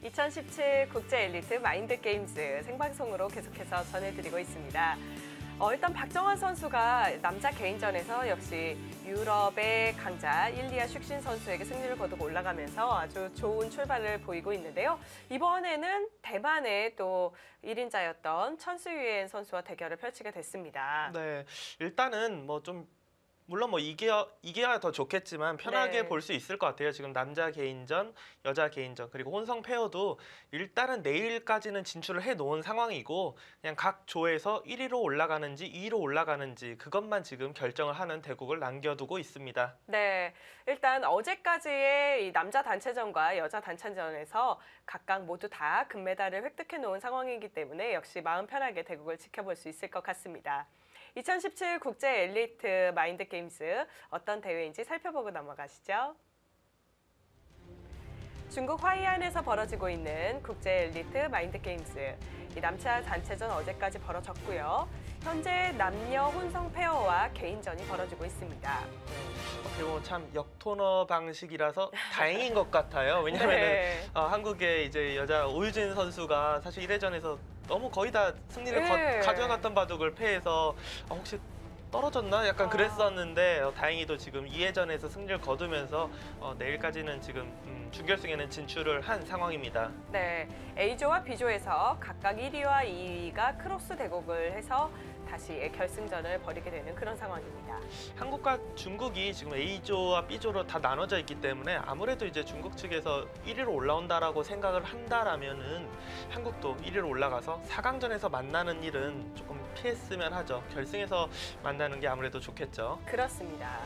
2017 국제 엘리트 마인드 게임즈 생방송으로 계속해서 전해드리고 있습니다. 일단 박정환 선수가 남자 개인전에서 역시 유럽의 강자 일리아 슈크신 선수에게 승리를 거두고 올라가면서 아주 좋은 출발을 보이고 있는데요. 이번에는 대만의 또 1인자였던 천수유엔 선수와 대결을 펼치게 됐습니다. 네, 일단은 물론 이겨야 더 좋겠지만 편하게 네. 볼 수 있을 것 같아요. 지금 남자 개인전, 여자 개인전, 그리고 혼성 페어도 일단은 내일까지는 진출을 해놓은 상황이고 그냥 각 조에서 1위로 올라가는지 2위로 올라가는지 그것만 지금 결정을 하는 대국을 남겨두고 있습니다. 네, 일단 어제까지의 이 남자 단체전과 여자 단체전에서 각각 모두 다 금메달을 획득해 놓은 상황이기 때문에 역시 마음 편하게 대국을 지켜볼 수 있을 것 같습니다. 2017 국제 엘리트 마인드 게임즈 어떤 대회인지 살펴보고 넘어가시죠. 중국 화이안에서 벌어지고 있는 국제 엘리트 마인드 게임즈. 이 남자 단체전 어제까지 벌어졌고요. 현재 남녀 혼성 페어와 개인전이 벌어지고 있습니다. 어떻게 보면 참 역토너 방식이라서 다행인 것 같아요. 왜냐하면 네. 한국의 이제 여자 오유진 선수가 사실 1회전에서 너무 거의 다 승리를 네. 가져갔던 바둑을 패해서 혹시 떨어졌나? 약간 그랬었는데 다행히도 지금 2회전에서 승리를 거두면서 내일까지는 지금 준결승에는 진출을 한 상황입니다. 네, A조와 B조에서 각각 1위와 2위가 크로스 대국을 해서 다시 결승전을 벌이게 되는 그런 상황입니다. 한국과 중국이 지금 A조와 B조로 다 나눠져 있기 때문에 아무래도 이제 중국 측에서 1위로 올라온다라고 생각을 한다라면은 한국도 1위로 올라가서 4강전에서 만나는 일은 조금 피했으면 하죠. 결승에서 만나는 게 아무래도 좋겠죠. 그렇습니다.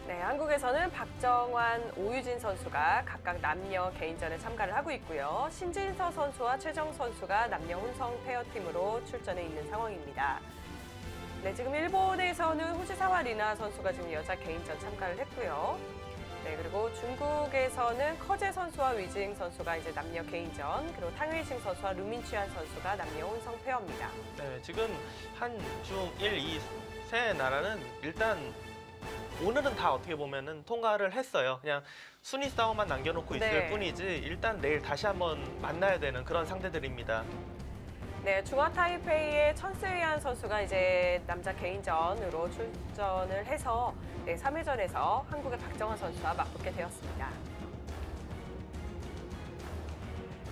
네, 한국에서는 박정환, 오유진 선수가 각각 남녀 개인전에 참가를 하고 있고요. 신진서 선수와 최정 선수가 남녀 혼성 페어팀으로 출전해 있는 상황입니다. 네, 지금 일본에서는 후지사와 리나 선수가 지금 여자 개인전 참가를 했고요. 네, 그리고 중국에서는 커제 선수와 위징 선수가 이제 남녀 개인전, 그리고 탕웨이싱 선수와 루민취한 선수가 남녀 혼성 페어입니다. 네, 지금 한, 중, 1, 2, 세 나라는 일단 오늘은 다 어떻게 보면은 통과를 했어요. 그냥 순위 싸움만 남겨놓고 있을 네. 뿐이지 일단 내일 다시 한번 만나야 되는 그런 상대들입니다. 네, 중화 타이페이의 천스위안 선수가 이제 남자 개인전으로 출전을 해서 3회전에서 한국의 박정환 선수와 맞붙게 되었습니다.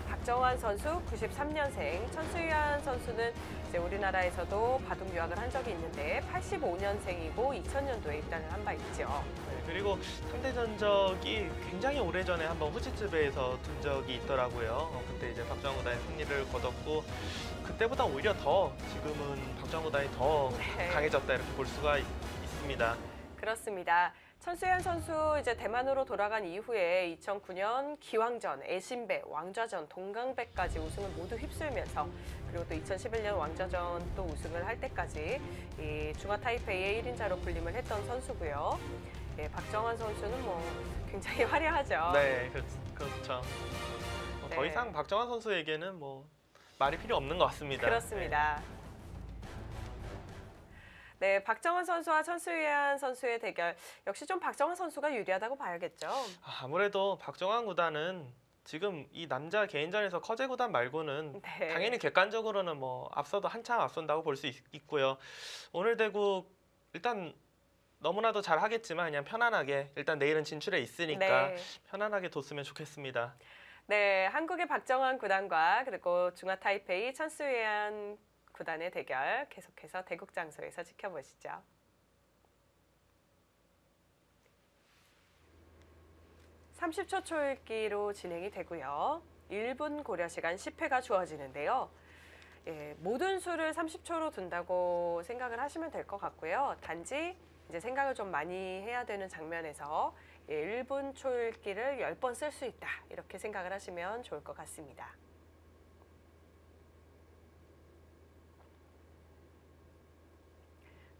박정환 선수 93년생, 천수유안 선수는 이제 우리나라에서도 바둑 유학을 한 적이 있는데 85년생이고 2000년도에 입단을 한 바 있죠. 네, 그리고 상대 전적이 굉장히 오래전에 한번 후지츠베에서 둔 적이 있더라고요. 그때 이제 박정환 구단이 승리를 거뒀고 그때보다 오히려 더 지금은 박정환 구단이 더 네. 강해졌다 이렇게 볼 수가 있습니다. 그렇습니다. 천수연 선수 이제 대만으로 돌아간 이후에 2009년 기왕전, 애신배, 왕좌전, 동강배까지 우승을 모두 휩쓸면서 그리고 또 2011년 왕좌전 또 우승을 할 때까지 이 중화 타이페이의 1인자로 군림을 했던 선수고요. 예, 박정환 선수는 뭐 굉장히 화려하죠. 네, 그렇죠. 더 네. 이상 박정환 선수에게는 뭐 말이 필요 없는 것 같습니다. 그렇습니다. 네, 박정환 선수와 천수연 선수의 대결 역시 좀 박정환 선수가 유리하다고 봐야겠죠. 아무래도 박정환 구단은 지금 이 남자 개인전에서 커제 구단 말고는 네. 당연히 객관적으로는 뭐 앞서도 한참 앞선다고 볼 수 있고요. 오늘 대국 일단 너무나도 잘 하겠지만 그냥 편안하게 일단 내일은 진출해 있으니까 네. 편안하게 뒀으면 좋겠습니다. 네, 한국의 박정환 구단과 그리고 중화 타이페이 천수연 구단의 대결 계속해서 대국 장소에서 지켜보시죠. (30초) 초읽기로 진행이 되고요. 1분 고려 시간 10회가 주어지는데요. 예, 모든 수를 30초로 둔다고 생각을 하시면 될 것 같고요. 단지 이제 생각을 좀 많이 해야 되는 장면에서 1분 초읽기를 10번 쓸 수 있다. 이렇게 생각을 하시면 좋을 것 같습니다.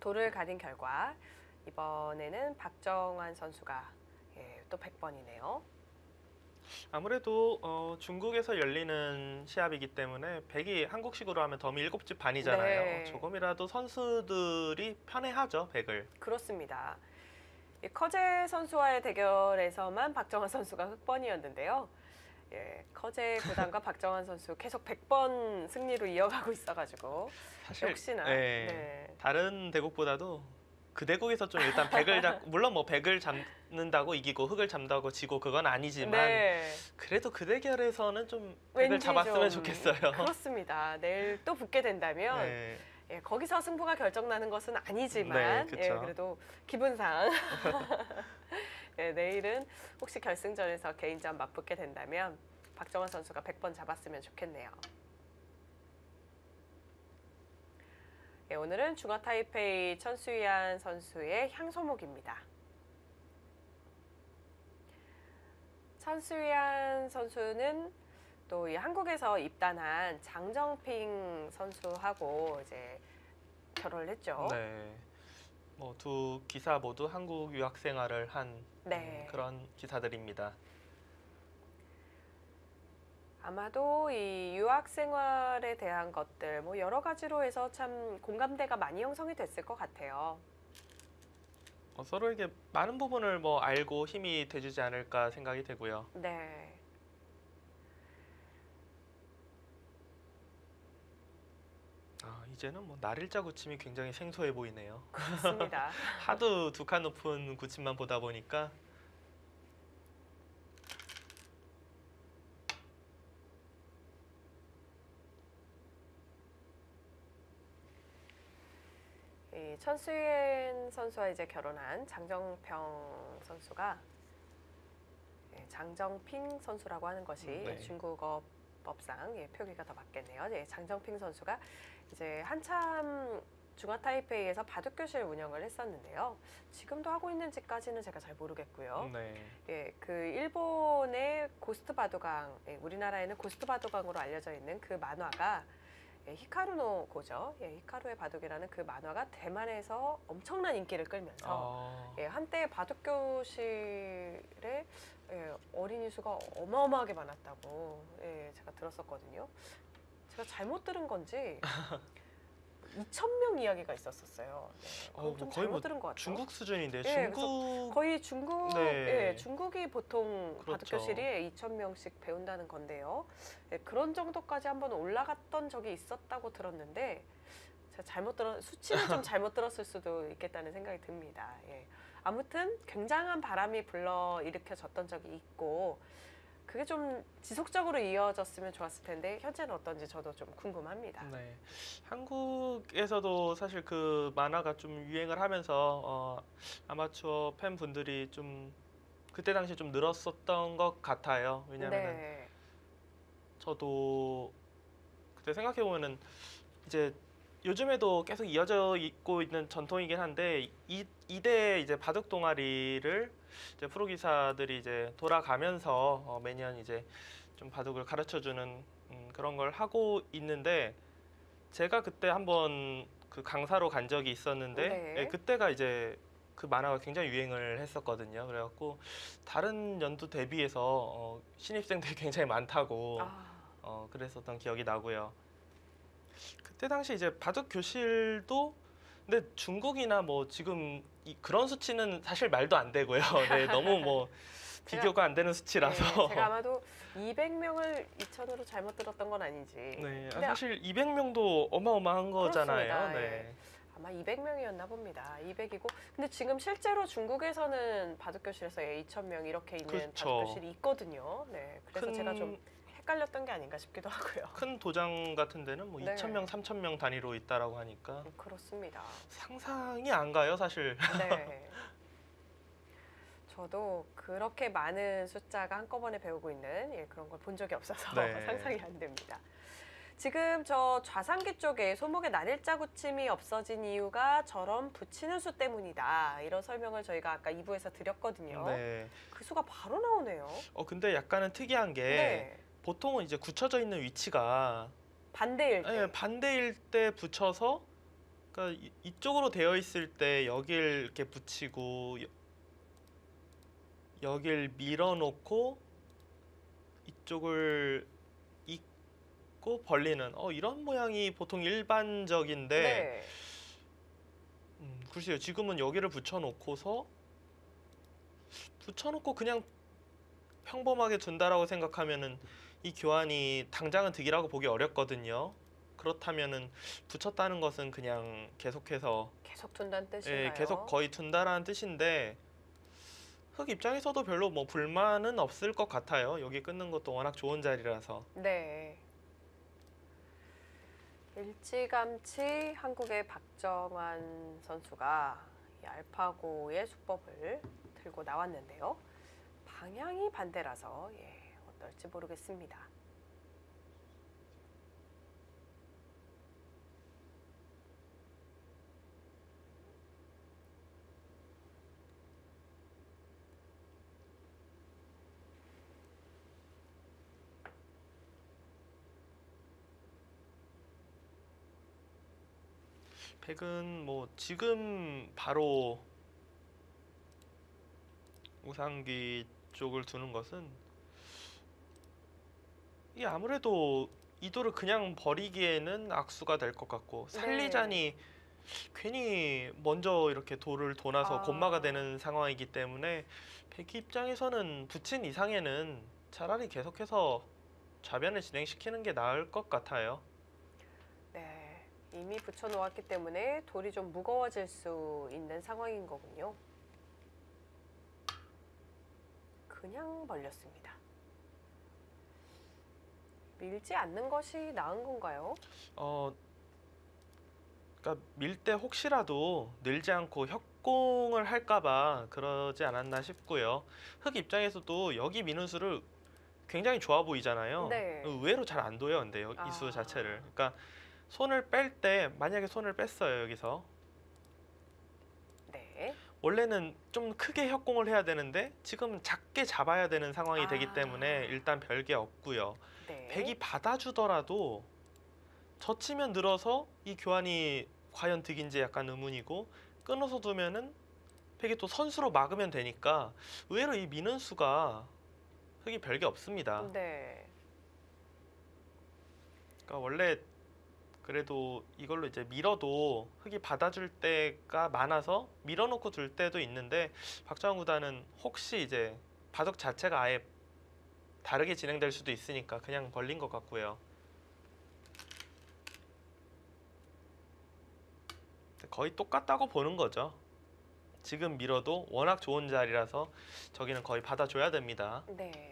돌을 가린 결과 이번에는 박정환 선수가 또 100번이네요. 아무래도 중국에서 열리는 시합이기 때문에 100이 한국식으로 하면 덤이 7집 반이잖아요. 네. 조금이라도 선수들이 편해하죠, 100을. 그렇습니다. 이 커제 선수와의 대결에서만 박정환 선수가 흑번이었는데요. 예, 커제 구단과 박정환 선수 계속 100번 승리로 이어가고 있어가지고 사실 역시나 네, 네. 다른 대국보다도 그 대국에서 좀 일단 100을 물론 뭐 100을 잡는다고 이기고 흑을 잡는다고 지고 그건 아니지만 네. 그래도 그 대결에서는 좀 100을 왠지 잡았으면 좀 좋겠어요. 그렇습니다. 내일 또 붙게 된다면 네. 예, 거기서 승부가 결정나는 것은 아니지만 네, 그쵸. 예, 그래도 기분상 예, 내일은 혹시 결승전에서 개인전 맞붙게 된다면 박정환 선수가 100번 잡았으면 좋겠네요. 예, 오늘은 중어 타이페이 천수희안 선수의 향소목입니다. 천수희안 선수는 또 이 한국에서 입단한 장정핑 선수하고 이제 결혼을 했죠. 네. 뭐 두 기사 모두 한국 유학 생활을 한 네. 그런 기사들입니다. 아마도 이 유학 생활에 대한 것들 뭐 여러 가지로 해서 참 공감대가 많이 형성이 됐을 것 같아요. 서로에게 많은 부분을 뭐 알고 힘이 돼주지 않을까 생각이 되고요. 네. 이제는 뭐 날일자 구침이 굉장히 생소해 보이네요. 그렇습니다. 하도 두 칸 높은 구침만 보다 보니까 이 천수연 선수와 이제 결혼한 장정평 선수가 예, 장정핑 선수라고 하는 것이 네. 중국어 법상 예, 표기가 더 맞겠네요. 예, 장정핑 선수가 이제 한참 중화 타이페이에서 바둑교실 운영을 했었는데요. 지금도 하고 있는지까지는 제가 잘 모르겠고요. 네. 예, 그 일본의 고스트 바둑왕, 예, 우리나라에는 고스트 바둑왕으로 알려져 있는 그 만화가 예, 히카루노 고죠. 예, 히카루의 바둑이라는 그 만화가 대만에서 엄청난 인기를 끌면서 예, 한때 바둑교실에 예, 어린이 수가 어마어마하게 많았다고 예, 제가 들었었거든요. 제가 잘못 들은 건지 2,000명 이야기가 있었었어요. 네, 그건 뭐 좀 거의 잘못 뭐 들은 것 같아요. 중국 수준인데 예, 중국 거의 중국, 네. 예, 중국이 보통 그렇죠. 바둑교실이 2,000명씩 배운다는 건데요. 예, 그런 정도까지 한번 올라갔던 적이 있었다고 들었는데 제가 수치를 좀 잘못 들었을 수도 있겠다는 생각이 듭니다. 예. 아무튼 굉장한 바람이 불러 일으켜졌던 적이 있고 그게 좀 지속적으로 이어졌으면 좋았을 텐데 현재는 어떤지 저도 좀 궁금합니다. 네. 한국에서도 사실 그 만화가 좀 유행을 하면서 아마추어 팬분들이 좀 그때 당시 좀 늘었었던 것 같아요. 왜냐하면 네. 저도 그때 생각해 보면은 이제 요즘에도 계속 이어져 있고 있는 전통이긴 한데 이대 이제 바둑 동아리를 이제 프로 기사들이 이제 돌아가면서 매년 이제 좀 바둑을 가르쳐주는 그런 걸 하고 있는데 제가 그때 한번 그 강사로 간 적이 있었는데 네. 예, 그때가 이제 그 만화가 굉장히 유행을 했었거든요. 그래갖고 다른 연도 대비해서 신입생들이 굉장히 많다고 그랬었던 기억이 나고요. 그때 당시 이제 바둑 교실도 근데 중국이나 뭐 지금 그런 수치는 사실 말도 안 되고요. 네, 너무 뭐 비교가 안 되는 수치라서. 네, 제가 아마도 200명을 2,000으로 잘못 들었던 건 아닌지. 네, 근데 사실 200명도 어마어마한 거잖아요. 그렇습니다. 네. 아마 200명이었나 봅니다. 200이고. 근데 지금 실제로 중국에서는 바둑교실에서 2,000명 이렇게 있는 그렇죠. 바둑교실이 있거든요. 네, 그래서 제가 좀 헷갈렸던 게 아닌가 싶기도 하고요. 큰 도장 같은 데는 뭐 네. 2,000명, 3,000명 단위로 있다라고 하니까 그렇습니다. 상상이 안 가요, 사실. 네. 저도 그렇게 많은 숫자가 한꺼번에 배우고 있는 예, 그런 걸 본 적이 없어서 네. 상상이 안 됩니다. 지금 저 좌상기 쪽에 소목의 난일자 구침이 없어진 이유가 저런 붙이는 수 때문이다. 이런 설명을 저희가 아까 2부에서 드렸거든요. 네. 그 수가 바로 나오네요. 근데 약간은 특이한 게 네. 보통은 이제 굳혀져 있는 위치가 반대일 때. 예, 반대일 때 붙여서 그러니까 이쪽으로 되어 있을 때 여길 이렇게 붙이고 여길 밀어놓고 이쪽을 잇고 벌리는 이런 모양이 보통 일반적인데 네. 글쎄요 지금은 여기를 붙여놓고서 붙여놓고 그냥 평범하게 둔다라고 생각하면은 이 교환이 당장은 득이라고 보기 어렵거든요. 그렇다면은 붙였다는 것은 그냥 계속해서 계속 둔다는 뜻인가요? 계속 거의 둔다라는 뜻인데 흑 입장에서도 별로 뭐 불만은 없을 것 같아요. 여기 끊는 것도 워낙 좋은 자리라서. 네. 일찌감치 한국의 박정환 선수가 이 알파고의 수법을 들고 나왔는데요. 방향이 반대라서 어떨지 모르겠습니다. 백은 뭐 지금 바로 우상기 쪽을 두는 것은 이 아무래도 이도를 그냥 버리기에는 악수가 될 것 같고 살리자니 괜히 먼저 이렇게 돌을 도나서 곤마가 되는 상황이기 때문에 백희 입장에서는 붙인 이상에는 차라리 계속해서 좌변을 진행시키는 게 나을 것 같아요. 네, 이미 붙여 놓았기 때문에 돌이 좀 무거워질 수 있는 상황인 거군요. 그냥 벌렸습니다. 밀지 않는 것이 나은 건가요? 그러니까 밀 때 혹시라도 늘지 않고 협공을 할까봐 그러지 않았나 싶고요. 흑 입장에서도 여기 미는 수를 굉장히 좋아 보이잖아요. 네. 의외로 잘 안 둬요, 근데 이 수 자체를. 그러니까 손을 뺄 때 만약에 손을 뺐어요, 여기서. 네. 원래는 좀 크게 협공을 해야 되는데 지금은 작게 잡아야 되는 상황이 되기 때문에 일단 별게 없고요. 네. 백이 받아주더라도 젖히면 늘어서 이 교환이 과연 득인지 약간 의문이고 끊어서 두면은 백이 또 선수로 막으면 되니까 의외로 이 미는 수가 흑이 별게 없습니다. 네. 그러니까 원래 그래도 이걸로 이제 밀어도 흑이 받아줄 때가 많아서 밀어놓고 둘 때도 있는데 박정환 구단은 혹시 이제 바둑 자체가 아예 다르게 진행될 수도 있으니까 그냥 벌린 것 같고요. 거의 똑같다고 보는 거죠. 지금 밀어도 워낙 좋은 자리라서 저기는 거의 받아줘야 됩니다. 네.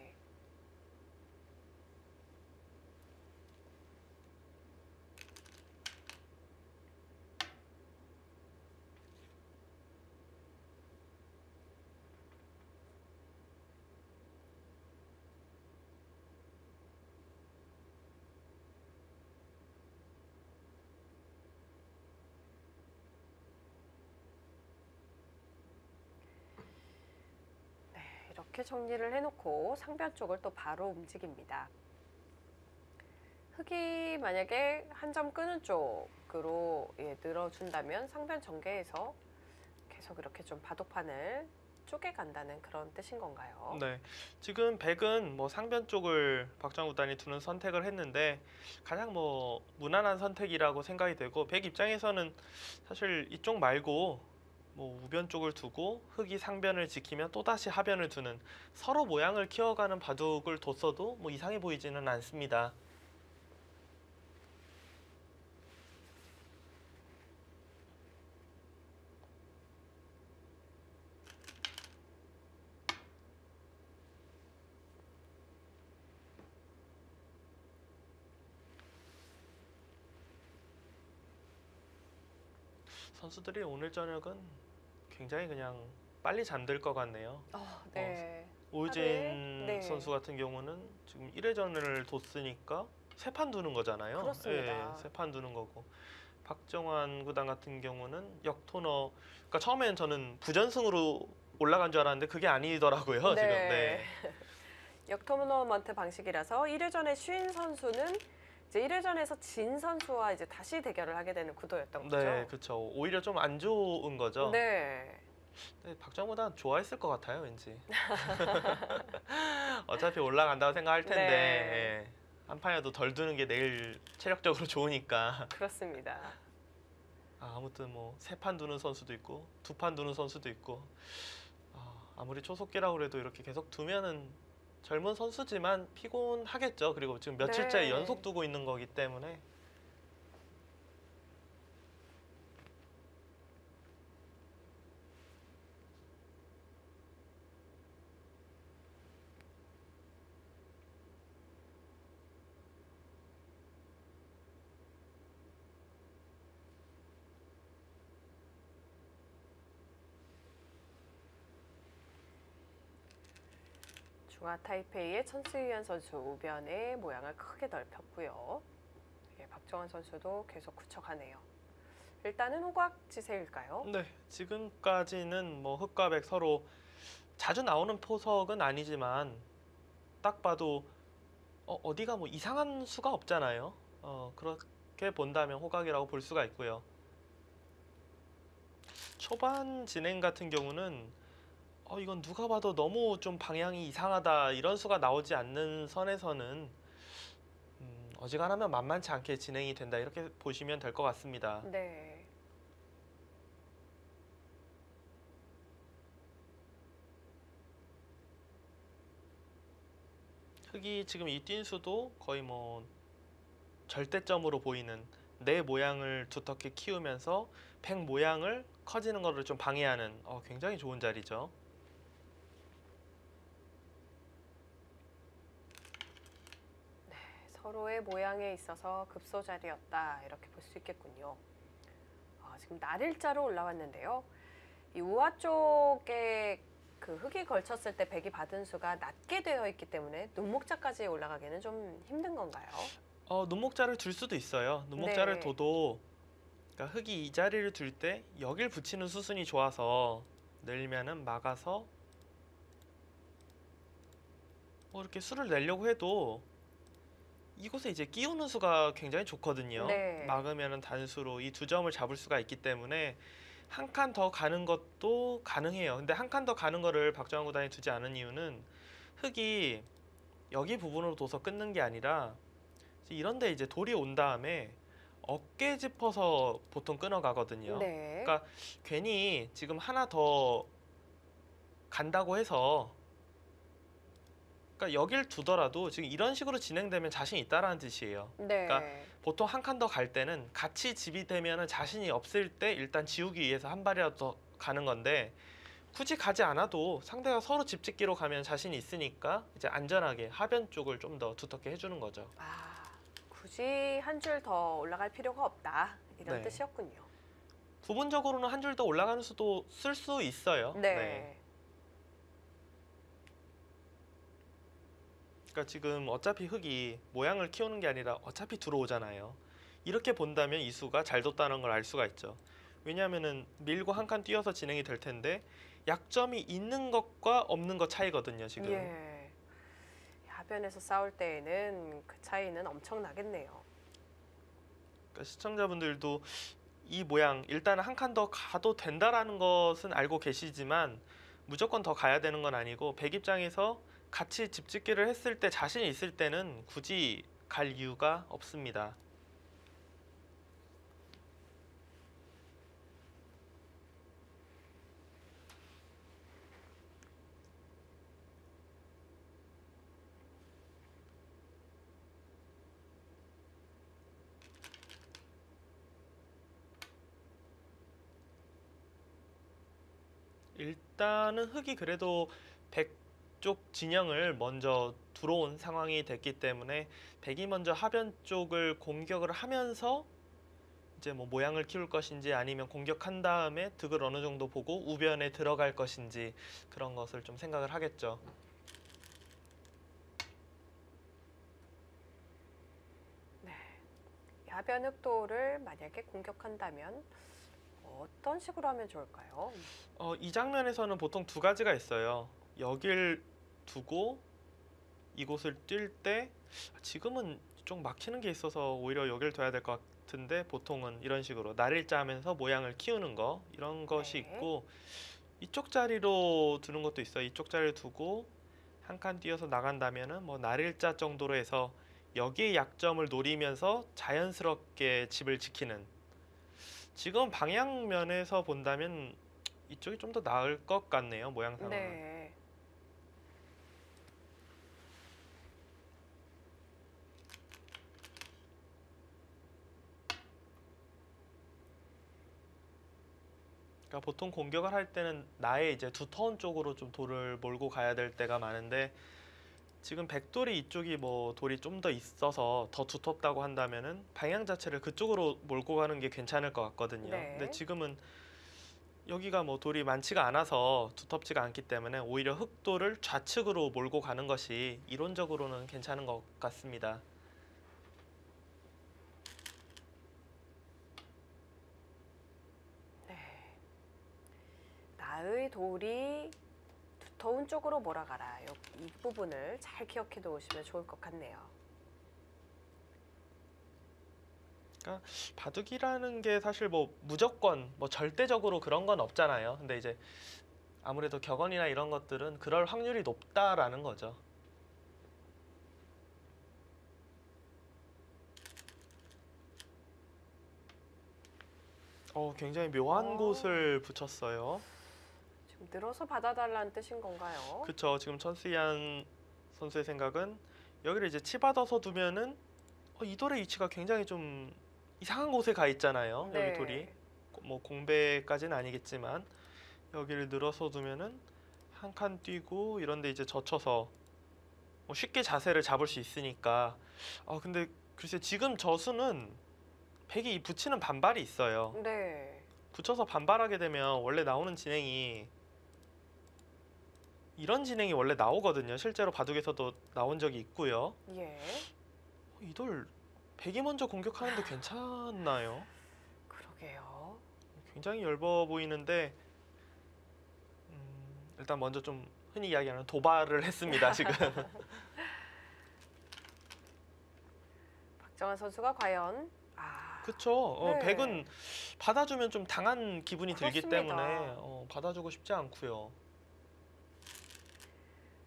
이렇게 정리를 해놓고 상변 쪽을 또 바로 움직입니다. 흑이 만약에 한 점 끄는 쪽으로 늘어준다면 상변 전개에서 계속 이렇게 좀 바둑판을 쪼개간다는 그런 뜻인 건가요? 네, 지금 백은 뭐 상변 쪽을 박정환 구단이 두는 선택을 했는데 가장 뭐 무난한 선택이라고 생각이 되고 백 입장에서는 사실 이쪽 말고 뭐 우변 쪽을 두고 흑이 상변을 지키면 또다시 하변을 두는 서로 모양을 키워가는 바둑을 뒀어도 뭐 이상해 보이지는 않습니다. 선수들이 오늘 저녁은 굉장히 그냥 빨리 잠들 것 같네요. 네. 오유진 네. 선수 같은 경우는 지금 1회전을 뒀으니까 세 판 두는 거잖아요. 그렇습니다. 세 판 두는 거고 박정환 구단 같은 경우는 역토너 그러니까 처음엔 저는 부전승으로 올라간 줄 알았는데 그게 아니더라고요. 지금. 네. 역토너먼트 방식이라서 1회전에 쉰 선수는 이제 1회전에서 진 선수와 이제 다시 대결을 하게 되는 구도였던 거죠. 네, 그렇죠. 오히려 좀 안 좋은 거죠. 네. 네, 박정환 구단 좋아했을 것 같아요, 왠지. 어차피 올라간다고 생각할 텐데 네. 한 판이라도 덜 두는 게 내일 체력적으로 좋으니까. 그렇습니다. 아무튼 뭐 세 판 두는 선수도 있고 두 판 두는 선수도 있고 아무리 초속기라고 그래도 이렇게 계속 두면은 젊은 선수지만 피곤하겠죠. 그리고 지금 며칠째 네. 연속 두고 있는 거기 때문에. 중화 타이페이의 천스유현 선수 우변의 모양을 크게 넓혔고요. 예, 박정환 선수도 계속 굳혀가네요. 일단은 호각지세일까요? 네, 지금까지는 뭐 흑과 백 서로 자주 나오는 포석은 아니지만 딱 봐도 어디가 뭐 이상한 수가 없잖아요. 그렇게 본다면 호각이라고 볼 수가 있고요. 초반 진행 같은 경우는 이건 누가 봐도 너무 좀 방향이 이상하다 이런 수가 나오지 않는 선에서는 어지간하면 만만치 않게 진행이 된다 이렇게 보시면 될 것 같습니다. 네. 흑이 지금 이 뛴수도 거의 뭐 절대점으로 보이는 내 모양을 두텁게 키우면서 백 모양을 커지는 것을 좀 방해하는 굉장히 좋은 자리죠. 서로의 모양에 있어서 급소자리였다 이렇게 볼 수 있겠군요. 지금 날일자로 올라왔는데요. 이 우아 쪽에 그 흙이 걸쳤을 때 백이 받은 수가 낮게 되어 있기 때문에 눈목자까지 올라가기는 좀 힘든 건가요? 눈목자를 둘 수도 있어요. 눈목자를 네. 둬도 그러니까 흙이 이 자리를 둘 때 여길 붙이는 수순이 좋아서 늘면은 막아서 이렇게 수를 내려고 해도 이곳에 이제 끼우는 수가 굉장히 좋거든요. 네. 막으면은 단수로 이 두 점을 잡을 수가 있기 때문에 한 칸 더 가는 것도 가능해요. 근데 한 칸 더 가는 거를 박정환 구단이 두지 않은 이유는 흙이 여기 부분으로 둬서 끊는 게 아니라 이런데 이제 돌이 온 다음에 어깨 짚어서 보통 끊어가거든요. 네. 그러니까 괜히 지금 하나 더 간다고 해서 그러니까 여길 두더라도 지금 이런 식으로 진행되면 자신 있다라는 뜻이에요. 네. 그러니까 보통 한 칸 더 갈 때는 같이 집이 되면은 자신이 없을 때 일단 지우기 위해서 한 발이라도 더 가는 건데 굳이 가지 않아도 상대가 서로 집 짓기로 가면 자신이 있으니까 이제 안전하게 하변 쪽을 좀 더 두텁게 해주는 거죠. 굳이 한 줄 더 올라갈 필요가 없다 이런 네. 뜻이었군요. 부분적으로는 한 줄 더 올라가는 수도 쓸 수 있어요. 네. 그러니까 지금 어차피 흙이 모양을 키우는 게 아니라 어차피 들어오잖아요. 이렇게 본다면 이 수가 잘 뒀다는 걸 알 수가 있죠. 왜냐하면은 밀고 한 칸 뛰어서 진행이 될 텐데 약점이 있는 것과 없는 것 차이거든요, 지금. 예. 하변에서 싸울 때에는 그 차이는 엄청나겠네요. 그러니까 시청자분들도 이 모양 일단 한 칸 더 가도 된다라는 것은 알고 계시지만 무조건 더 가야 되는 건 아니고 백 입장에서 같이 집짓기를 했을 때 자신이 있을 때는 굳이 갈 이유가 없습니다. 일단은 흙이 그래도 백쪽 진영을 먼저 들어온 상황이 됐기 때문에 백이 먼저 하변 쪽을 공격을 하면서 이제 뭐 모양을 키울 것인지 아니면 공격한 다음에 득을 어느 정도 보고 우변에 들어갈 것인지 그런 것을 좀 생각을 하겠죠. 하변 흑도를 만약에 공격한다면 어떤 식으로 하면 좋을까요? 이 장면에서는 보통 두 가지가 있어요. 여길 두고 이곳을 뛸 때 지금은 좀 막히는 게 있어서 오히려 여길 둬야 될 것 같은데 보통은 이런 식으로 날일자 하면서 모양을 키우는 거 이런 것이 네. 있고 이쪽 자리로 두는 것도 있어요. 이쪽 자리를 두고 한 칸 뛰어서 나간다면은 뭐 날일자 정도로 해서 여기의 약점을 노리면서 자연스럽게 집을 지키는 지금 방향면에서 본다면 이쪽이 좀 더 나을 것 같네요. 모양상으로. 네. 그러니까 보통 공격을 할 때는 나의 이제 두터운 쪽으로 좀 돌을 몰고 가야 될 때가 많은데 지금 백돌이 이쪽이 뭐 돌이 좀 더 있어서 더 두텁다고 한다면은 방향 자체를 그쪽으로 몰고 가는 게 괜찮을 것 같거든요. 네. 근데 지금은 여기가 뭐 돌이 많지가 않아서 두텁지가 않기 때문에 오히려 흑돌을 좌측으로 몰고 가는 것이 이론적으로는 괜찮은 것 같습니다. 네. 나의 돌이 두터운 쪽으로 몰아가라. 이 부분을 잘 기억해 놓으시면 좋을 것 같네요. 바둑이라는 게 사실 뭐 무조건 뭐 절대적으로 그런 건 없잖아요. 근데 이제 아무래도 격언이나 이런 것들은 그럴 확률이 높다라는 거죠. 굉장히 묘한 곳을 붙였어요. 지금 늘어서 받아달라는 뜻인 건가요? 그쵸. 지금 천수희안 선수의 생각은 여기를 이제 치받아서 두면은 이 돌의 위치가 굉장히 좀 이상한 곳에 가 있잖아요. 네. 여기 돌이 뭐 공배까지는 아니겠지만 여기를 늘어서 두면은 한 칸 뛰고 이런데 이제 젖혀서 뭐 쉽게 자세를 잡을 수 있으니까. 근데 글쎄 지금 저수는 백이 붙이는 반발이 있어요. 네. 붙여서 반발하게 되면 원래 나오는 진행이 이런 진행이 원래 나오거든요. 실제로 바둑에서도 나온 적이 있고요. 예. 이 돌 백이 먼저 공격하는데 괜찮나요? 그러게요. 굉장히 엷어 보이는데 일단 먼저 좀 흔히 이야기하는 도발을 했습니다. 지금. 박정환 선수가 과연 그쵸. 네. 백은 받아주면 좀 당한 기분이 들기 그렇습니다. 때문에 받아주고 싶지 않고요.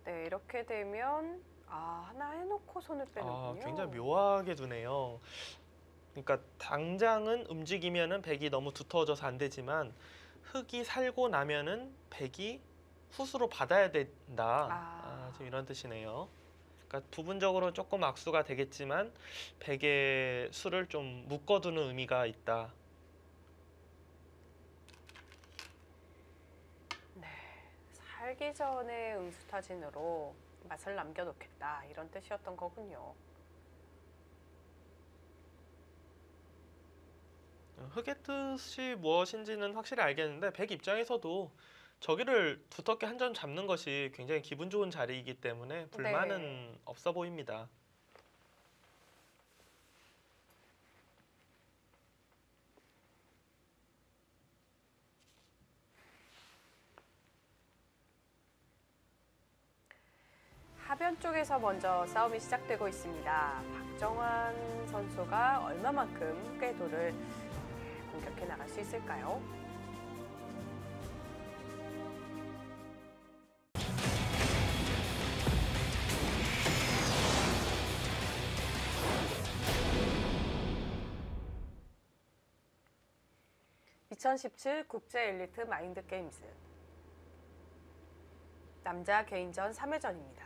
네, 이렇게 되면 하나 해놓고 손을 빼는군요. 굉장히 묘하게 두네요. 그러니까 당장은 움직이면은 백이 너무 두터워져서 안 되지만 흑이 살고 나면은 백이 후수로 받아야 된다. 지금 이런 뜻이네요. 그러니까 부분적으로 조금 악수가 되겠지만 백의 수를 좀 묶어두는 의미가 있다. 네, 살기 전에 응수타진으로 맛을 남겨놓겠다 이런 뜻이었던 거군요. 흑의 뜻이 무엇인지는 확실히 알겠는데 백 입장에서도 저기를 두텁게 한 점 잡는 것이 굉장히 기분 좋은 자리이기 때문에 불만은 없어 보입니다. 하변 쪽에서 먼저 싸움이 시작되고 있습니다. 박정환 선수가 얼마만큼 흑의 돌을 공격해 나갈 수 있을까요? (2017) 국제 엘리트 마인드 게임즈 남자 개인전 3회전입니다.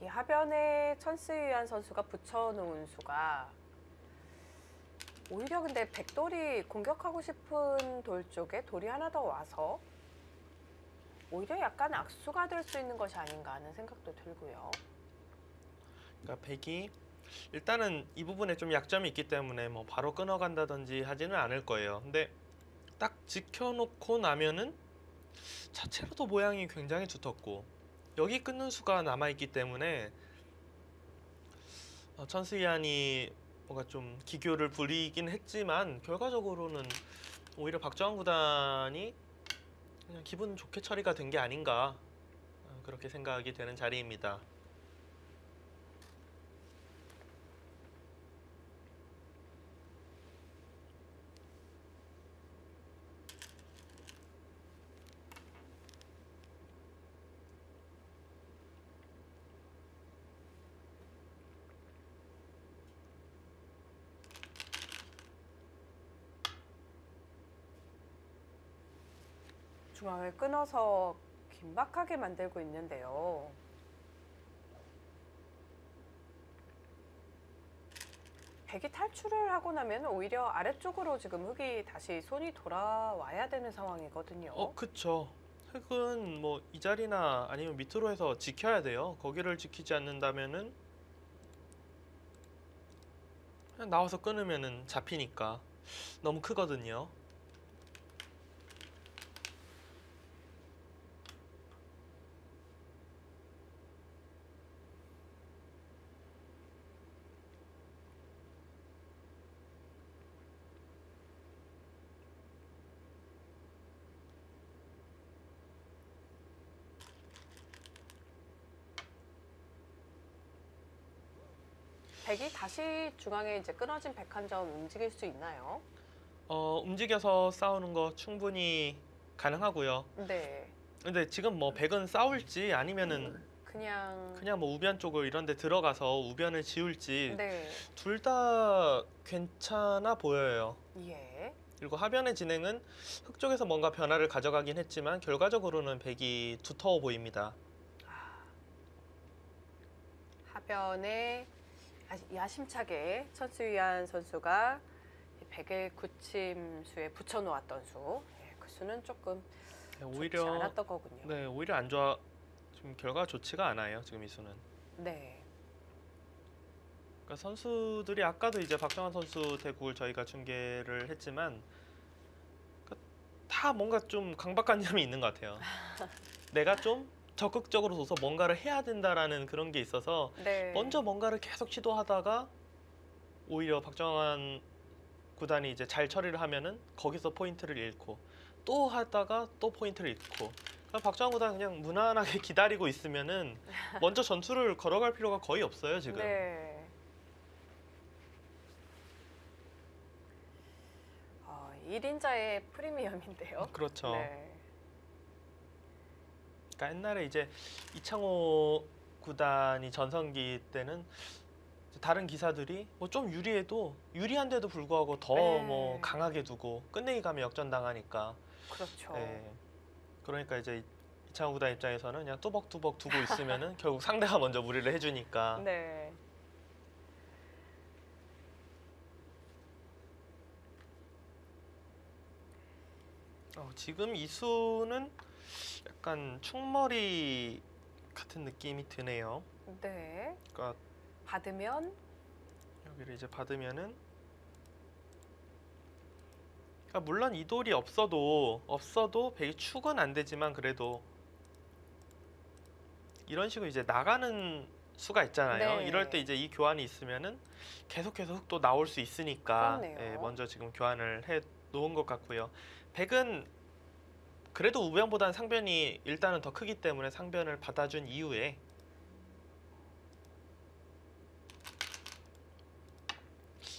이 하변에 천스위안 선수가 붙여놓은 수가 오히려 근데 백돌이 공격하고 싶은 돌 쪽에 돌이 하나 더 와서 오히려 약간 악수가 될 수 있는 것이 아닌가 하는 생각도 들고요. 그러니까 백이 일단은 이 부분에 좀 약점이 있기 때문에 뭐 바로 끊어간다든지 하지는 않을 거예요. 근데 딱 지켜놓고 나면은 자체로도 모양이 굉장히 두텁고 여기 끊는 수가 남아있기 때문에 천스위안이 뭔가 좀 기교를 부리긴 했지만 결과적으로는 오히려 박정환 구단이 그냥 기분 좋게 처리가 된 게 아닌가 그렇게 생각이 되는 자리입니다. 중앙을 끊어서 긴박하게 만들고 있는데요. 백이 탈출을 하고 나면 오히려 아래쪽으로 지금 흙이 다시 손이 돌아와야 되는 상황이거든요. 그쵸. 흙은 뭐 이 자리나 아니면 밑으로 해서 지켜야 돼요. 거기를 지키지 않는다면은 그냥 나와서 끊으면은 잡히니까 너무 크거든요. 백이 다시 중앙에 이제 끊어진 백 한 점 움직일 수 있나요? 움직여서 싸우는 거 충분히 가능하고요. 네. 근데 지금 뭐 백은 싸울지 아니면은 그냥 뭐 우변 쪽을 이런 데 들어가서 우변을 지울지 네. 둘 다 괜찮아 보여요. 예. 그리고 하변의 진행은 흙 쪽에서 뭔가 변화를 가져가긴 했지만 결과적으로는 백이 두터워 보입니다. 하변에 야심차게 천수위안 선수가 백을 굳힘수에 붙여놓았던 수. 예, 그 수는 조금 좋지 오히려 않았던 거군요. 네, 오히려 안 좋아. 지금 결과가 좋지가 않아요. 지금 이 수는. 네. 그러니까 선수들이 아까도 이제 박정환 선수 대국을 저희가 중계를 했지만 그러니까 다 뭔가 좀 강박관념이 있는 것 같아요. 내가 좀 적극적으로 둬서 뭔가를 해야 된다라는 그런 게 있어서 네. 먼저 뭔가를 계속 시도하다가 오히려 박정환 구단이 이제 잘 처리를 하면은 거기서 포인트를 잃고 또 하다가 또 포인트를 잃고 그러니까 박정환 구단 그냥 무난하게 기다리고 있으면은 먼저 전투를 걸어갈 필요가 거의 없어요 지금. 네. 1인자의 프리미엄인데요. 그렇죠. 네. 그러니까 옛날에 이제 이창호 구단이 전성기 때는 다른 기사들이 뭐 좀 유리해도 유리한데도 불구하고 더 네. 뭐 강하게 두고 끝내기 가면 역전당하니까. 그렇죠. 예. 그러니까 이제 이창호 구단 입장에서는 그냥 뚜벅뚜벅 두고 있으면은 결국 상대가 먼저 무리를 해주니까. 네. 지금 이 수는 약간 충머리 같은 느낌이 드네요. 네. 그러니까 받으면 여기를 이제 받으면은 그러니까 물론 이 돌이 없어도 백이 축은 안 되지만 그래도 이런 식으로 이제 나가는 수가 있잖아요. 네. 이럴 때 이제 이 교환이 있으면은 계속해서 흙도 나올 수 있으니까 그렇네요. 먼저 지금 교환을 해 놓은 것 같고요. 백은 그래도 우변보다는 상변이 일단은 더 크기 때문에 상변을 받아준 이후에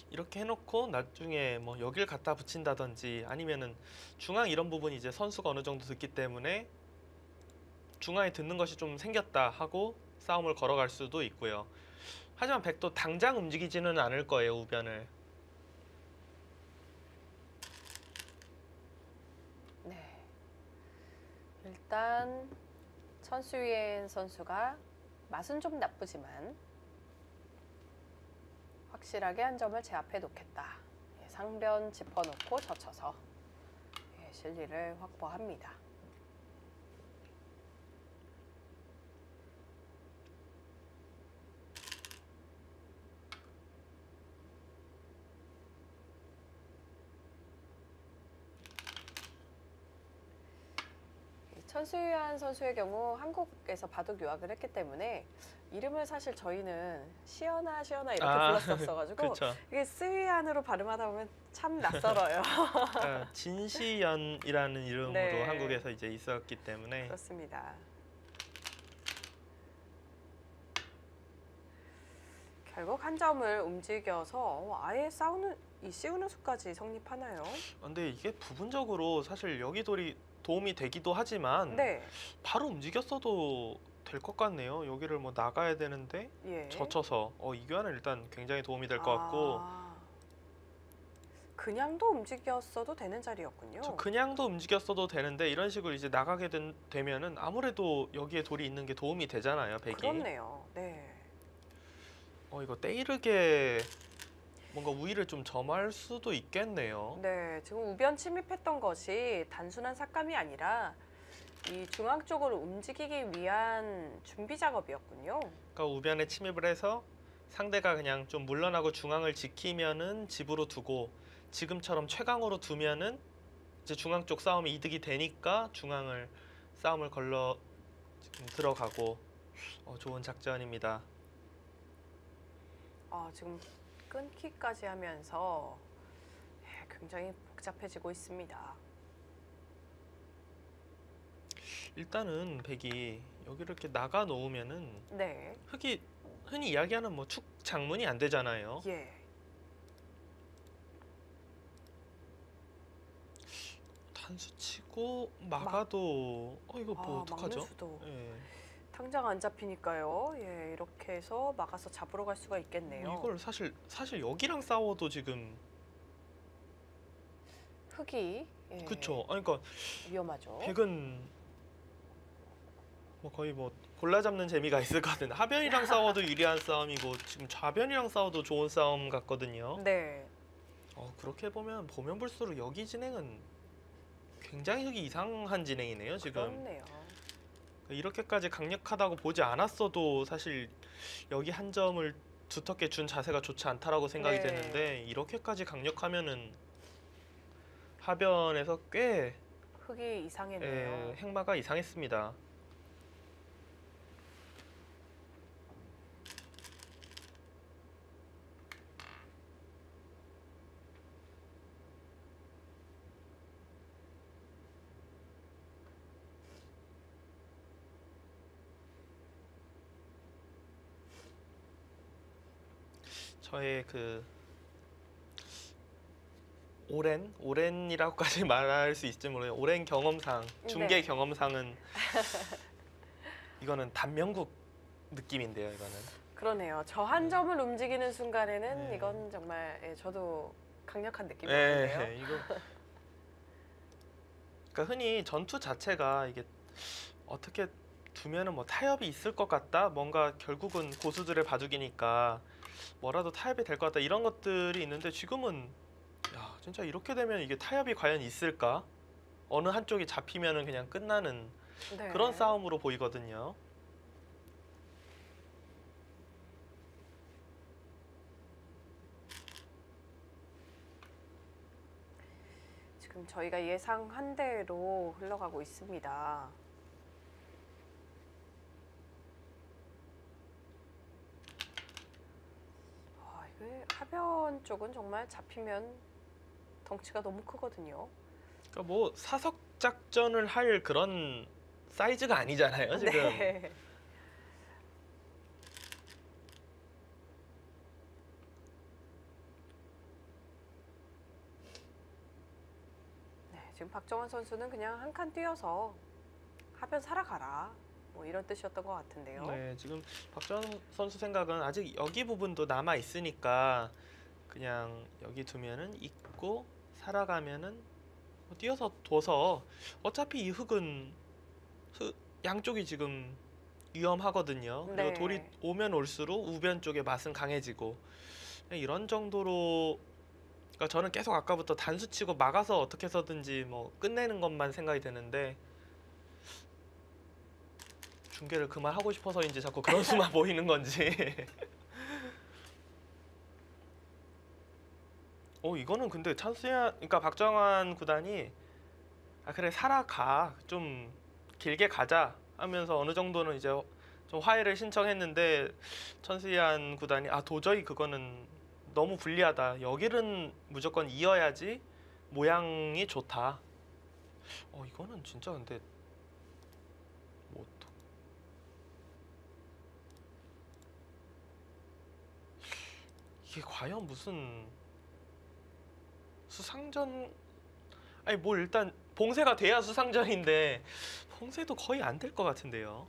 이렇게 해놓고 나중에 뭐 여길 갖다 붙인다든지 아니면은 중앙 이런 부분이 이제 선수가 어느 정도 듣기 때문에 중앙에 듣는 것이 좀 생겼다 하고 싸움을 걸어갈 수도 있고요. 하지만 백도 당장 움직이지는 않을 거예요, 우변을. 네. 일단 천수위엔 선수가 맛은 좀 나쁘지만 확실하게 한 점을 제압해 놓겠다. 예, 상변 짚어놓고 젖혀서 실리를 확보합니다. 천수유한 선수의 경우 한국에서 바둑 유학을 했기 때문에 이름을 사실 저희는 시연아 이렇게 불렀었어가지고 그렇죠. 이게 스위안으로 발음하다 보면 참 낯설어요. 진시연이라는 이름으로 네. 한국에서 이제 있었기 때문에 그렇습니다. 결국 한 점을 움직여서 아예 씌우는 수까지 성립하나요? 근데 이게 부분적으로 사실 여기 돌이 도움이 되기도 하지만 네. 바로 움직였어도 될 것 같네요. 여기를 뭐 나가야 되는데 예. 젖혀서 이 교환은 일단 굉장히 도움이 될 것 같고 그냥도 움직였어도 되는 자리였군요. 저 그냥도 움직였어도 되는데 이런 식으로 이제 나가게 되면은 아무래도 여기에 돌이 있는 게 도움이 되잖아요, 백이. 그렇네요. 네. 이거 때이르게 뭔가 우위를 좀 점할 수도 있겠네요. 네, 지금 우변 침입했던 것이 단순한 삭감이 아니라 이 중앙 쪽으로 움직이기 위한 준비 작업이었군요. 그러니까 우변에 침입을 해서 상대가 그냥 좀 물러나고 중앙을 지키면은 집으로 두고 지금처럼 최강으로 두면은 이제 중앙 쪽 싸움이 이득이 되니까 중앙을 싸움을 걸러 지금 들어가고 좋은 작전입니다. 지금 끊기까지 하면서 굉장히 복잡해지고 있습니다. 일단은 백이 여기를 이렇게 나가 놓으면은 네, 흑이 흔히 이야기하는 뭐 축 장문이 안 되잖아요. 예, 단수 치고 막아도 이거 뭐 어떡하죠? 막는 수도 예. 당장 안 잡히니까요. 예, 이렇게 해서 막아서 잡으러 갈 수가 있겠네요. 이걸 사실 여기랑 싸워도 지금 흑이 그쵸. 그러니까 위험하죠. 백은 뭐 거의 뭐 골라 잡는 재미가 있을 것 같은데 하변이랑 싸워도 유리한 싸움이고 지금 좌변이랑 싸워도 좋은 싸움 같거든요. 네, 그렇게 보면 볼수록 여기 진행은 굉장히 흑이 이상한 진행이네요. 지금 그렇네요. 이렇게까지 강력하다고 보지 않았어도 사실 여기 한 점을 두텁게 준 자세가 좋지 않다라고 생각이 네. 되는데 이렇게까지 강력하면은 하변에서 꽤 흑이 이상했네요. 행마가 이상했습니다. 저의 그 오랜이라고까지 말할 수 있을지 모르겠어요. 오랜 경험상, 중계 네. 경험상은 이거는 단명국 느낌인데요. 이거는 그러네요. 저 한 점을 움직이는 순간에는 네. 이건 정말 저도 강력한 느낌이었는데요. 이거 그러니까 흔히 전투 자체가 이게 어떻게 두면은 뭐 타협이 있을 것 같다. 뭔가 결국은 고수들의 바둑이니까 뭐라도 타협이 될 것 같다. 이런 것들이 있는데 지금은 야, 진짜 이렇게 되면 이게 타협이 과연 있을까? 어느 한쪽이 잡히면은 그냥 끝나는 네. 그런 싸움으로 보이거든요. 지금 저희가 예상한 대로 흘러가고 있습니다. 이게 하변 쪽은 정말 잡히면 덩치가 너무 크거든요. 그러니까 뭐 사석 작전을 할 그런 사이즈가 아니잖아요, 지금. 네. 지금 박정환 선수는 그냥 한 칸 뛰어서 하변 살아가라 뭐 이런 뜻이었던 것 같은데요. 네, 지금 박전 선수 생각은 아직 여기 부분도 남아 있으니까 그냥 여기 두면은 있고 살아가면은 뭐 뛰어서 둬서 어차피 이 흙은 양쪽이 지금 위험하거든요. 그리고 네. 돌이 오면 올수록 우변 쪽의 맛은 강해지고 그냥 이런 정도로 그러니까 저는 계속 아까부터 단수 치고 막아서 어떻게 해서든지 뭐 끝내는 것만 생각이 되는데 중계를 그만하고 싶어서인지 자꾸 그런 수만 보이는 건지. 이거는 근데 찬스야. 그러니까 박정환 구단이 그래 살아가 좀 길게 가자 하면서 어느 정도는 이제 좀 화해를 신청했는데 천수희안 구단이 도저히 그거는 너무 불리하다. 여기는 무조건 이어야지 모양이 좋다. 이거는 진짜 근데 뭐 이게 과연 무슨 수상전 아니 뭐 일단 봉쇄가 돼야 수상전인데 봉쇄도 거의 안 될 것 같은데요.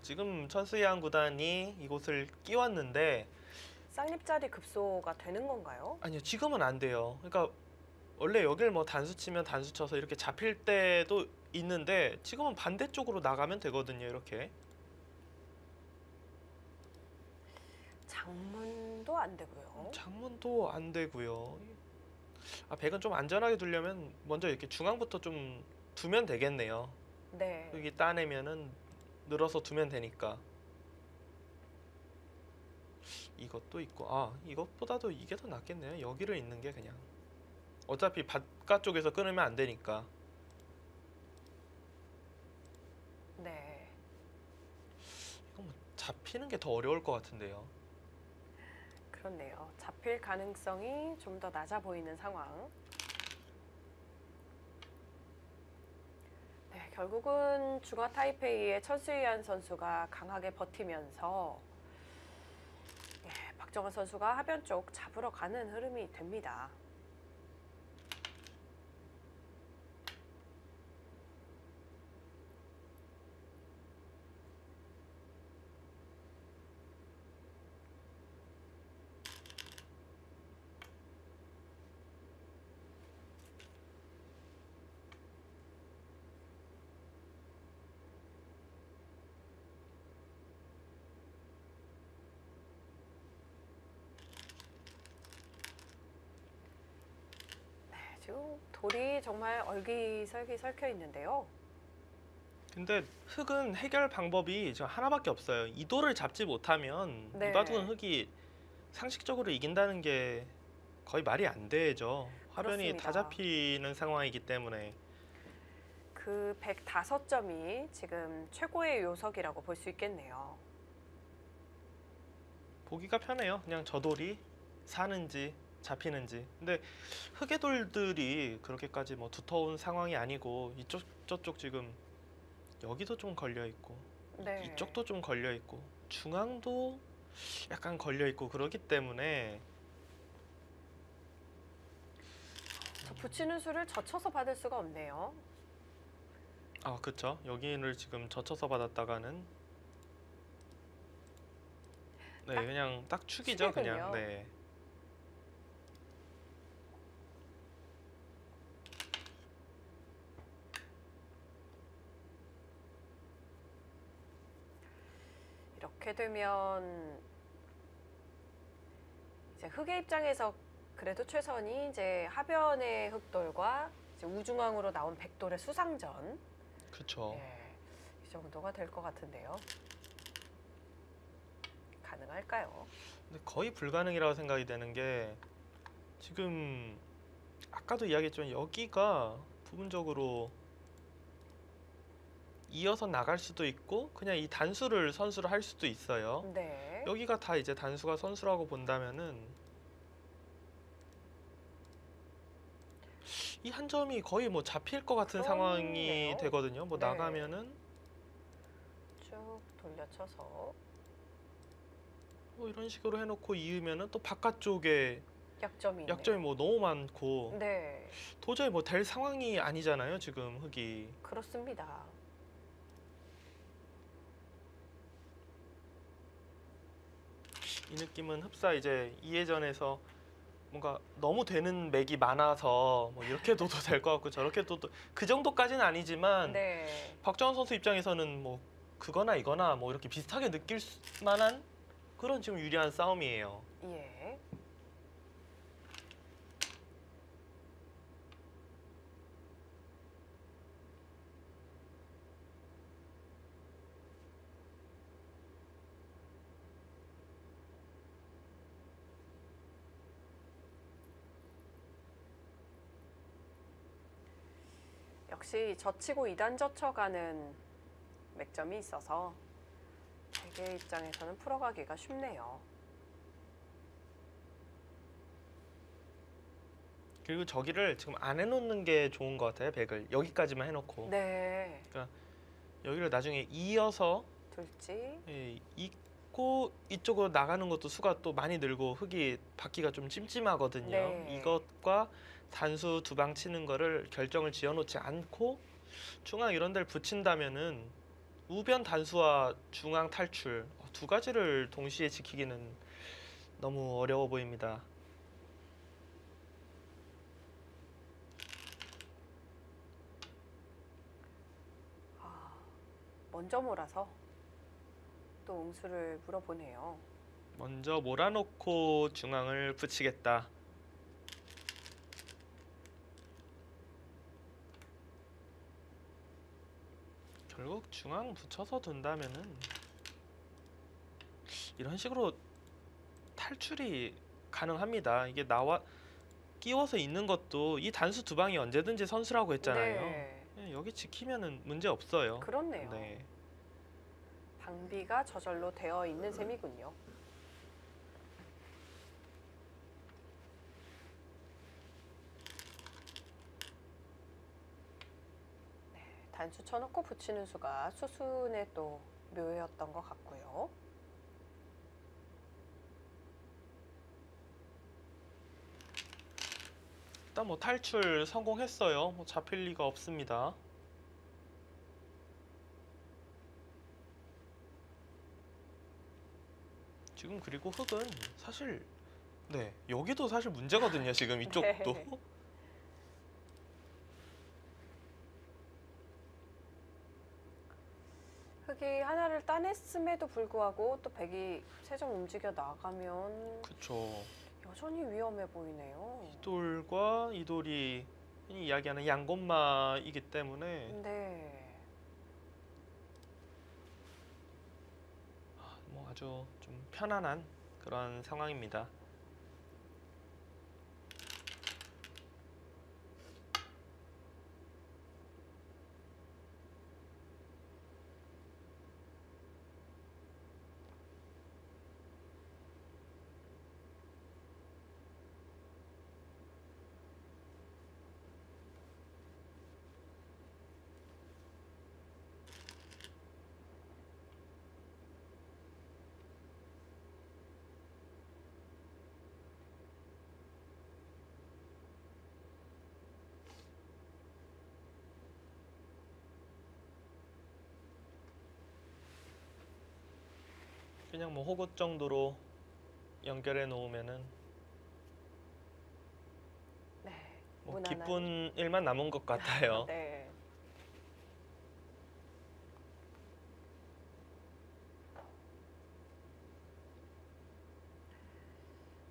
지금 천수이한 구단이 이곳을 끼웠는데 쌍립자리 급소가 되는 건가요? 아니요, 지금은 안 돼요. 그러니까 원래 여길 뭐 단수 치면 단수 쳐서 이렇게 잡힐 때도 있는데 지금은 반대쪽으로 나가면 되거든요. 이렇게. 장문도 안 되고요. 장문도 안 되고요. 백은 좀 안전하게 두려면 먼저 이렇게 중앙부터 좀 두면 되겠네요. 네. 여기 따내면은 늘어서 두면 되니까. 이것도 있고, 이것보다도 이게 더 낫겠네요. 여기를 있는 게 그냥. 어차피 바깥쪽에서 끊으면 안 되니까. 네. 이거 뭐 잡히는 게 더 어려울 것 같은데요. 그렇네요. 잡힐 가능성이 좀 더 낮아 보이는 상황. 네, 결국은 중화 타이페이의 천수이한 선수가 강하게 버티면서 박정환 선수가 하변 쪽 잡으러 가는 흐름이 됩니다. 지금 돌이 정말 얼기설기 설켜 있는데요. 근데 흙은 해결 방법이 저 하나밖에 없어요. 이 돌을 잡지 못하면 네. 이 바둑은 흙이 상식적으로 이긴다는 게 거의 말이 안 되죠. 화변이 그렇습니다. 다 잡히는 상황이기 때문에. 그 105점이 지금 최고의 요석이라고 볼 수 있겠네요. 보기가 편해요. 그냥 저 돌이 사는지 잡히는지. 근데 흙의 돌들이 그렇게까지 뭐 두터운 상황이 아니고 이쪽 저쪽 지금 여기도 좀 걸려 있고 네. 이쪽도 좀 걸려 있고 중앙도 약간 걸려 있고 그러기 때문에 저 붙이는 수를 젖혀서 받을 수가 없네요. 그쵸. 여기를 지금 젖혀서 받았다가는 네, 딱 그냥 딱 축이죠. 축이군요. 그냥. 네. 이렇게 되면 이제 흙의 입장에서 그래도 최선이 이제 하변의 흙돌과 이제 우중앙으로 나온 백돌의 수상전. 그쵸. 예, 이 정도가 될 것 같은데요. 가능할까요? 근데 거의 불가능이라고 생각이 되는 게 지금 아까도 이야기했지만 여기가 부분적으로 이어서 나갈 수도 있고 그냥 이 단수를 선수를 할 수도 있어요. 네. 여기가 다 이제 단수가 선수라고 본다면은 이 한 점이 거의 뭐 잡힐 것 같은 상황이 그렇네요. 되거든요. 뭐 네. 나가면은 쭉 돌려쳐서 뭐 이런 식으로 해놓고 이으면은 또 바깥쪽에 약점이 있네요. 약점이 뭐 너무 많고 네, 도저히 뭐 될 상황이 아니잖아요. 지금 흙이. 그렇습니다. 이 느낌은 흡사 이제 이해전에서 뭔가 너무 되는 맥이 많아서 뭐 이렇게 둬도 될 것 같고 저렇게 둬도 그 정도까지는 아니지만 네, 박정환 선수 입장에서는 뭐 그거나 이거나 뭐 이렇게 비슷하게 느낄 만한 그런 지금 유리한 싸움이에요. 예. 역시 젖히고 2단 젖혀가는 맥점이 있어서 대개 입장에서는 풀어가기가 쉽네요. 그리고 저기를 지금 안 해놓는 게 좋은 것 같아요. 백을 여기까지만 해놓고 네, 여기를 나중에 이어서 둘지. 있고 이쪽으로 나가는 것도 수가 또 많이 늘고 흙이 받기가 좀 찜찜하거든요. 네. 이것과 단수 두 방 치는 거를 결정을 지어놓지 않고 중앙 이런 데를 붙인다면은 우변 단수와 중앙 탈출 두 가지를 동시에 지키기는 너무 어려워 보입니다. 먼저 몰아서 또 응수를 물어보네요. 먼저 몰아놓고 중앙을 붙이겠다. 결국 중앙 붙여서 둔다면은 이런 식으로 탈출이 가능합니다. 이게 나와 끼워서 있는 것도 이 단수 두 방이 언제든지 선수라고 했잖아요. 네, 여기 지키면은 문제 없어요. 그렇네요. 네. 방비가 저절로 되어 있는 셈이군요. 네, 단수 쳐놓고 붙이는 수가 수순의 또 묘였던 것 같고요. 일단 뭐 탈출 성공했어요. 뭐 잡힐 리가 없습니다. 지금 그리고 흙은 사실 네 여기도 사실 문제거든요. 지금 이쪽도. 네. 흙이 하나를 따냈음에도 불구하고 또 백이 세 점 움직여 나가면 그쵸. 여전히 위험해 보이네요. 이돌과 이돌이 흔히 이야기하는 양곤마이기 때문에 네. 뭐 아주 좀 편안한 그런 상황입니다. 그냥 뭐 호구 정도로 연결해 놓으면은 네. 뭐 무난한. 기쁜 일만 남은 것 같아요. 네.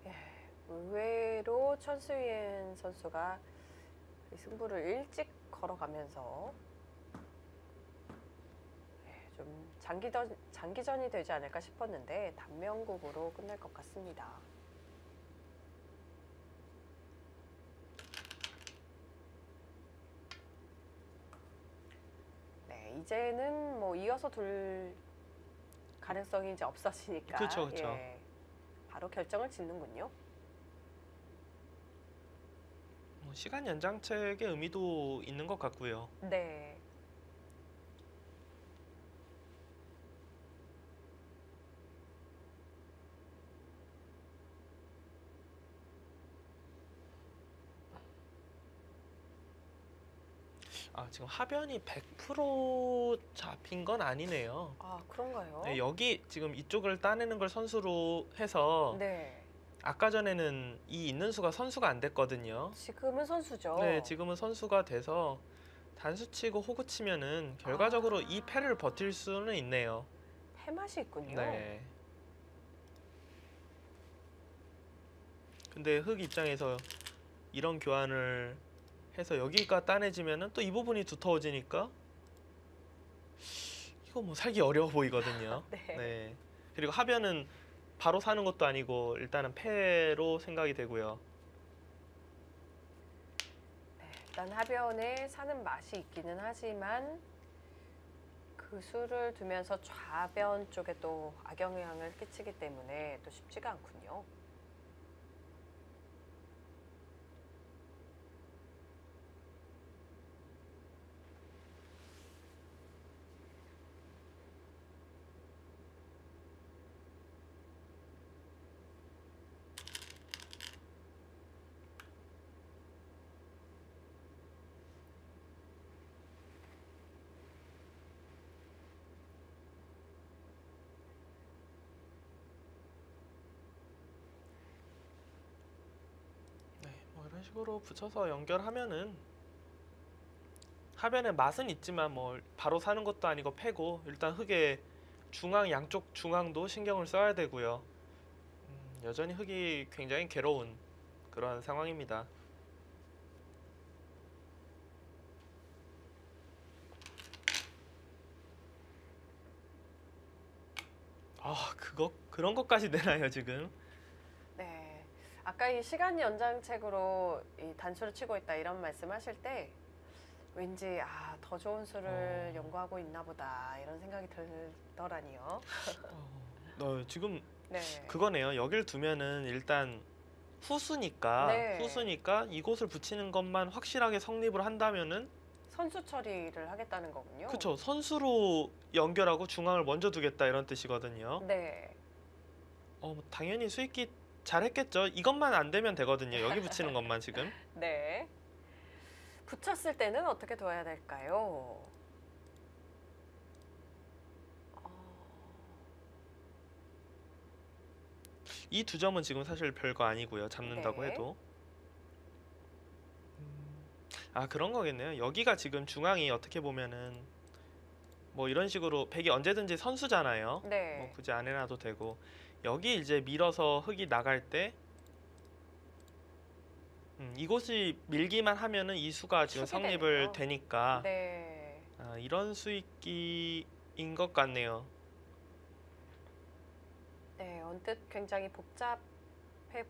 예, 의외로 천수연 선수가 이 승부를 일찍 걸어가면서 좀 장기전이 되지 않을까 싶었는데 단명국으로 끝날 것 같습니다. 네, 이제는 뭐 이어서 둘 가능성이 이제 없어지니까 그쵸, 그쵸. 예, 바로 결정을 짓는군요. 뭐 시간 연장책의 의미도 있는 것 같고요. 네. 지금 하변이 100% 잡힌 건 아니네요. 아, 그런가요? 네, 여기 지금 이쪽을 따내는 걸 선수로 해서 네. 아까 전에는 이 있는 수가 선수가 안 됐거든요. 지금은 선수죠. 네, 지금은 선수가 돼서 단수 치고 호구 치면은 결과적으로 이 패를 버틸 수는 있네요. 패맛이 있군요. 네. 근데 흑 입장에서 이런 교환을 해서 여기가 따내지면은 또 이 부분이 두터워지니까 이거 뭐 살기 어려워 보이거든요. 네. 네. 그리고 하변은 바로 사는 것도 아니고 일단은 패로 생각이 되고요. 네, 일단 하변에 사는 맛이 있기는 하지만 그 수를 두면서 좌변 쪽에 또 악영향을 끼치기 때문에 또 쉽지가 않군요. 식으로 붙여서 연결하면은 하면은 맛은 있지만 뭐 바로 사는 것도 아니고 패고 일단 흙에 중앙 양쪽 중앙도 신경을 써야 되고요. 여전히 흙이 굉장히 괴로운 그런 상황입니다. 아, 그런 것까지 되나요, 지금? 네. 아까 이 시간 연장책으로 이 단수를 치고 있다 이런 말씀하실 때 왠지 더 좋은 수를 연구하고 있나 보다 이런 생각이 들더라니요. 지금 네. 그거네요. 여길 두면은 일단 후수니까 네. 이곳을 붙이는 것만 확실하게 성립을 한다면은 선수 처리를 하겠다는 거군요. 그쵸. 선수로 연결하고 중앙을 먼저 두겠다 이런 뜻이거든요. 네. 당연히 수익기 잘했겠죠. 이것만 안 되면 되거든요. 여기 붙이는 것만 지금. 네. 붙였을 때는 어떻게 둬야 될까요? 이 두 점은 지금 사실 별거 아니고요. 잡는다고 네. 해도. 그런 거겠네요. 여기가 지금 중앙이 어떻게 보면은 뭐 이런 식으로 백이 언제든지 선수잖아요. 네. 뭐 굳이 안 해놔도 되고 여기 이제 밀어서 흙이 나갈 때 이곳이 밀기만 하면은 이 수가 지금 수비 성립을 되네요. 되니까 네. 이런 수익기인 것 같네요. 네, 언뜻 굉장히 복잡해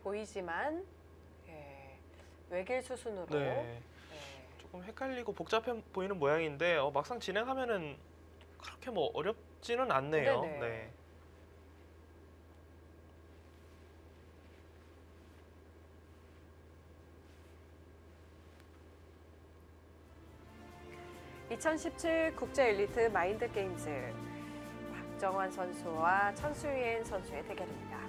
보이지만 외길 수순으로 네. 조금 헷갈리고 복잡해 보이는 모양인데 막상 진행하면은 그렇게 뭐 어렵지는 않네요. 네네. 네. (2017) 국제 엘리트 마인드 게임즈 박정환 선수와 천수희엔 선수의 대결입니다.